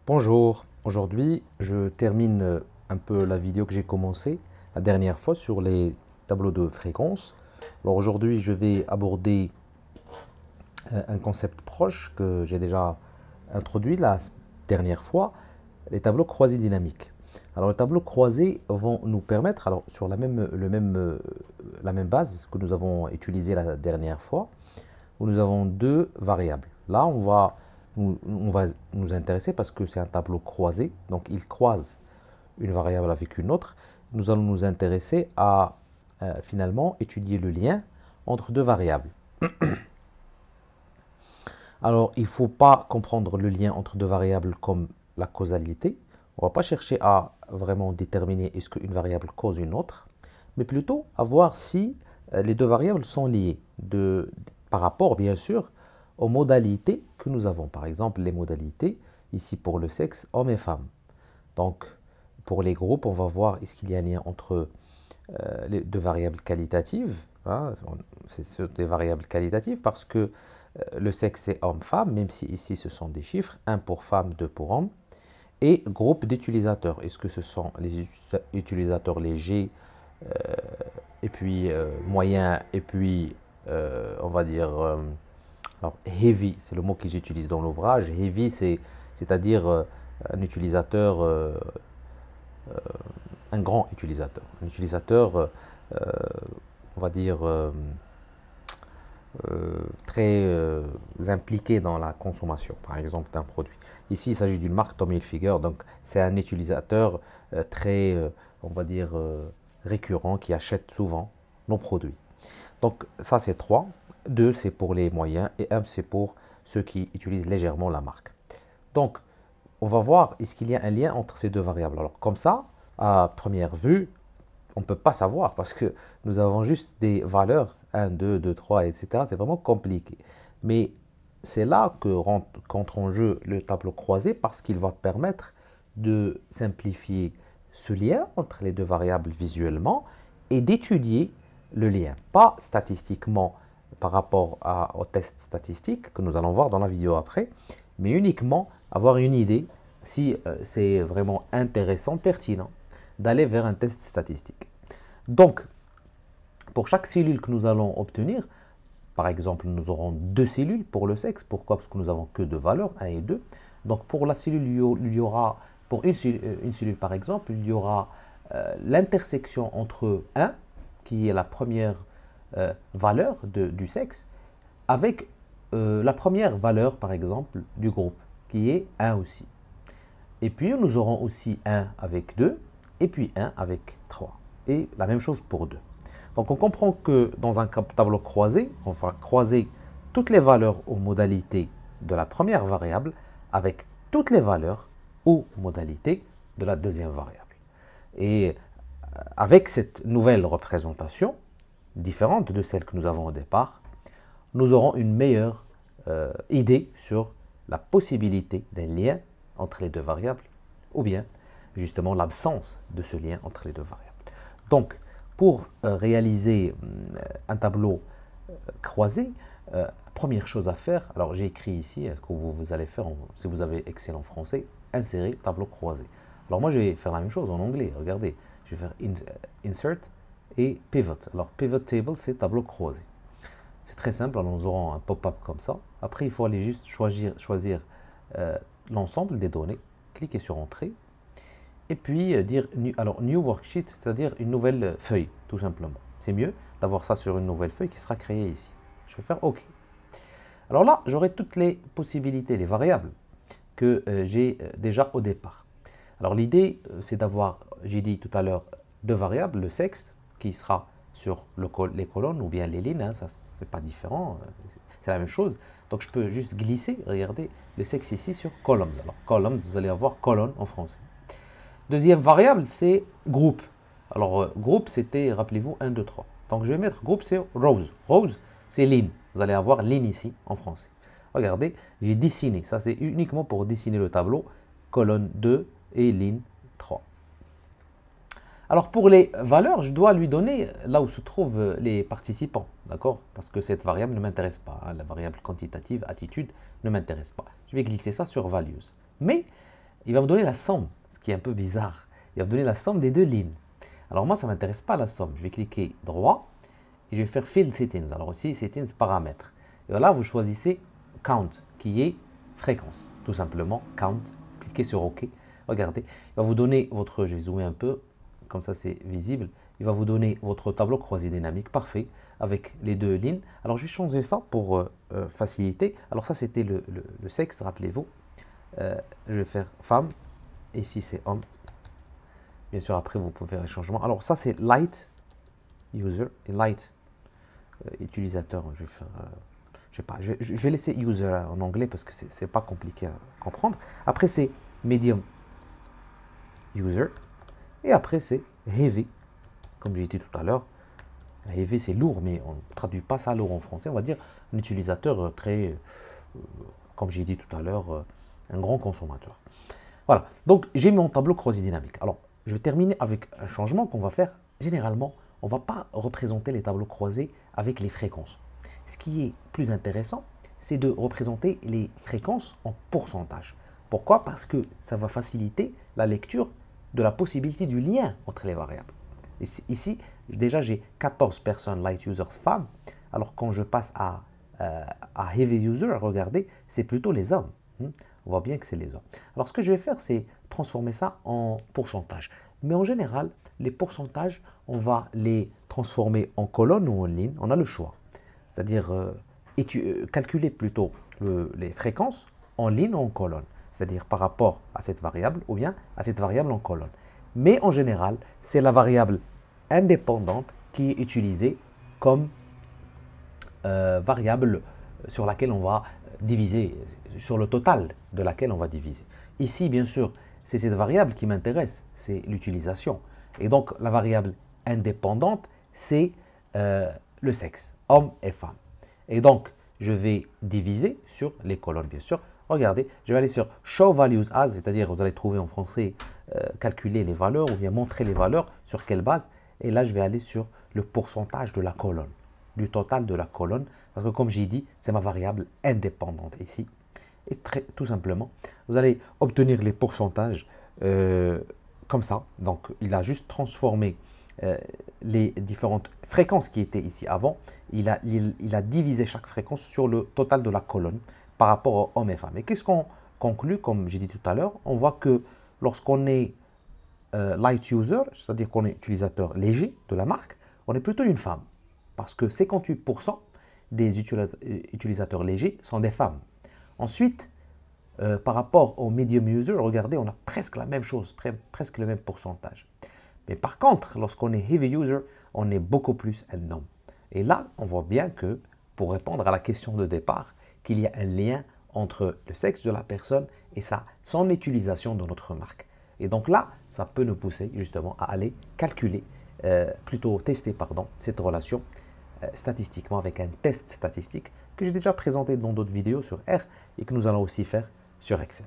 Bonjour, aujourd'hui je termine un peu la vidéo que j'ai commencé la dernière fois sur les tableaux de fréquence. Alors aujourd'hui je vais aborder un concept proche que j'ai déjà introduit la dernière fois, les tableaux croisés dynamiques. Alors les tableaux croisés vont nous permettre, alors sur la même base que nous avons utilisée la dernière fois, où nous avons deux variables. Là, on va nous intéresser parce que c'est un tableau croisé, donc il croise une variable avec une autre. Nous allons nous intéresser à finalement étudier le lien entre deux variables. Alors, il ne faut pas comprendre le lien entre deux variables comme la causalité. On ne va pas chercher à vraiment déterminer est-ce qu'une variable cause une autre, mais plutôt à voir si les deux variables sont liées par rapport, bien sûr, aux modalités que nous avons. Par exemple, les modalités, ici pour le sexe, homme et femme. Donc, pour les groupes, on va voir est-ce qu'il y a un lien entre les deux variables qualitatives. Hein, c'est des variables qualitatives parce que le sexe c'est homme-femme, même si ici ce sont des chiffres, un pour femme, deux pour homme. Et groupe d'utilisateurs, est-ce que ce sont les utilisateurs légers, et puis moyens, et puis on va dire, alors heavy, c'est le mot qu'ils utilisent dans l'ouvrage. Heavy, c'est-à-dire un utilisateur, un grand utilisateur. Un utilisateur, on va dire, très impliqué dans la consommation, par exemple, d'un produit. Ici, il s'agit d'une marque Tommy Hilfiger, donc c'est un utilisateur très, on va dire, récurrent qui achète souvent nos produits. Donc ça, c'est 3. 2, c'est pour les moyens et 1, c'est pour ceux qui utilisent légèrement la marque. Donc, on va voir, est-ce qu'il y a un lien entre ces deux variables. Alors, comme ça, à première vue, on ne peut pas savoir parce que nous avons juste des valeurs 1, 2, 2, 3, etc. C'est vraiment compliqué. Mais c'est là qu'entre en jeu le tableau croisé parce qu'il va permettre de simplifier ce lien entre les deux variables visuellement et d'étudier le lien, pas statistiquement par rapport au test statistique que nous allons voir dans la vidéo après, mais uniquement avoir une idée si c'est vraiment intéressant, pertinent d'aller vers un test statistique. Donc, pour chaque cellule que nous allons obtenir, par exemple, nous aurons deux cellules pour le sexe. Pourquoi? Parce que nous n'avons que deux valeurs, 1 et 2. Donc, pour la cellule, il y aura, pour une cellule par exemple, il y aura l'intersection entre 1, qui est la première valeur du sexe, avec la première valeur, par exemple, du groupe, qui est 1 aussi. Et puis, nous aurons aussi 1 avec 2, et puis 1 avec 3. Et la même chose pour 2. Donc, on comprend que dans un tableau croisé, on va croiser toutes les valeurs aux modalités de la première variable avec toutes les valeurs aux modalités de la deuxième variable. Et avec cette nouvelle représentation, différente de celle que nous avons au départ, nous aurons une meilleure idée sur la possibilité d'un lien entre les deux variables ou bien justement l'absence de ce lien entre les deux variables. Donc, pour réaliser un tableau croisé, première chose à faire, alors j'ai écrit ici, que vous allez faire, si vous avez excellent français, insérer tableau croisé. Alors moi je vais faire la même chose en anglais, regardez, je vais faire insert et pivot. Alors pivot table c'est tableau croisé. C'est très simple, alors nous aurons un pop-up comme ça. Après il faut aller juste choisir l'ensemble des données, cliquer sur entrée, et puis dire new worksheet, c'est-à-dire une nouvelle feuille, tout simplement. C'est mieux d'avoir ça sur une nouvelle feuille qui sera créée ici. Je vais faire OK. Alors là, j'aurai toutes les possibilités, les variables que j'ai déjà au départ. Alors l'idée, c'est d'avoir, j'ai dit tout à l'heure, deux variables, le sexe, qui sera sur les colonnes ou bien les lignes, hein, ça c'est pas différent, c'est la même chose. Donc je peux juste glisser, regardez, le sexe ici sur columns. Alors columns, vous allez avoir colonne en français. Deuxième variable, c'est groupe. Alors, groupe, c'était, rappelez-vous, 1, 2, 3. Donc, je vais mettre groupe, c'est rows. Rows, c'est ligne. Vous allez avoir ligne ici, en français. Regardez, j'ai dessiné. Ça, c'est uniquement pour dessiner le tableau. Colonne 2 et ligne 3. Alors, pour les valeurs, je dois lui donner là où se trouvent les participants. D'accord? Parce que cette variable ne m'intéresse pas. Hein. La variable quantitative, attitude, ne m'intéresse pas. Je vais glisser ça sur values. Mais il va me donner la somme, ce qui est un peu bizarre. Il va me donner la somme des deux lignes. Alors moi, ça ne m'intéresse pas la somme. Je vais cliquer droit et je vais faire Field Settings. Alors ici, Settings, paramètres. Et voilà, vous choisissez Count, qui est fréquence. Tout simplement, Count. Cliquez sur OK. Regardez, il va vous donner votre, je vais zoomer un peu, comme ça c'est visible. Il va vous donner votre tableau croisé dynamique, parfait, avec les deux lignes. Alors je vais changer ça pour faciliter. Alors ça c'était le sexe, rappelez-vous. Je vais faire femme, ici c'est homme. Bien sûr après vous pouvez faire les changements. Alors ça c'est light user et light utilisateur. Je vais faire, je sais pas, je vais laisser user en anglais parce que c'est pas compliqué à comprendre. Après c'est medium user et après c'est heavy. Comme j'ai dit tout à l'heure, heavy c'est lourd, mais on ne traduit pas ça lourd en français. On va dire un utilisateur très, comme j'ai dit tout à l'heure, un grand consommateur. Voilà, donc j'ai mon tableau croisé dynamique. Alors, je vais terminer avec un changement qu'on va faire. Généralement, on ne va pas représenter les tableaux croisés avec les fréquences. Ce qui est plus intéressant, c'est de représenter les fréquences en pourcentage. Pourquoi? Parce que ça va faciliter la lecture de la possibilité du lien entre les variables. Ici, déjà, j'ai 14 personnes light users femmes, alors quand je passe à heavy user, regardez, c'est plutôt les hommes. On voit bien que c'est les hommes. Alors, ce que je vais faire, c'est transformer ça en pourcentage. Mais en général, les pourcentages, on va les transformer en colonne ou en ligne. On a le choix. C'est-à-dire calculer plutôt les fréquences en ligne ou en colonne. C'est-à-dire par rapport à cette variable ou bien à cette variable en colonne. Mais en général, c'est la variable indépendante qui est utilisée comme variable sur laquelle on va diviser, sur le total de laquelle on va diviser. Ici, bien sûr, c'est cette variable qui m'intéresse, c'est l'utilisation. Et donc, la variable indépendante, c'est le sexe, homme et femme. Et donc, je vais diviser sur les colonnes, bien sûr. Regardez, je vais aller sur Show Values As, c'est-à-dire vous allez trouver en français calculer les valeurs ou bien montrer les valeurs, sur quelle base. Et là, je vais aller sur le pourcentage de la colonne, du total de la colonne. Parce que comme j'ai dit, c'est ma variable indépendante ici. Et tout simplement, vous allez obtenir les pourcentages comme ça. Donc, il a juste transformé les différentes fréquences qui étaient ici avant. Il a divisé chaque fréquence sur le total de la colonne par rapport aux hommes et femmes. Et qu'est-ce qu'on conclut? Comme j'ai dit tout à l'heure, on voit que lorsqu'on est light user, c'est-à-dire qu'on est utilisateur léger de la marque, on est plutôt une femme. Parce que 58% des utilisateurs légers sont des femmes. Ensuite, par rapport au medium user, regardez, on a presque la même chose, presque le même pourcentage. Mais par contre, lorsqu'on est heavy user, on est beaucoup plus un homme. Et là, on voit bien que, pour répondre à la question de départ, qu'il y a un lien entre le sexe de la personne et son utilisation de notre marque. Et donc là, ça peut nous pousser justement à aller calculer, plutôt tester, pardon, cette relation statistiquement avec un test statistique que j'ai déjà présenté dans d'autres vidéos sur R et que nous allons aussi faire sur Excel.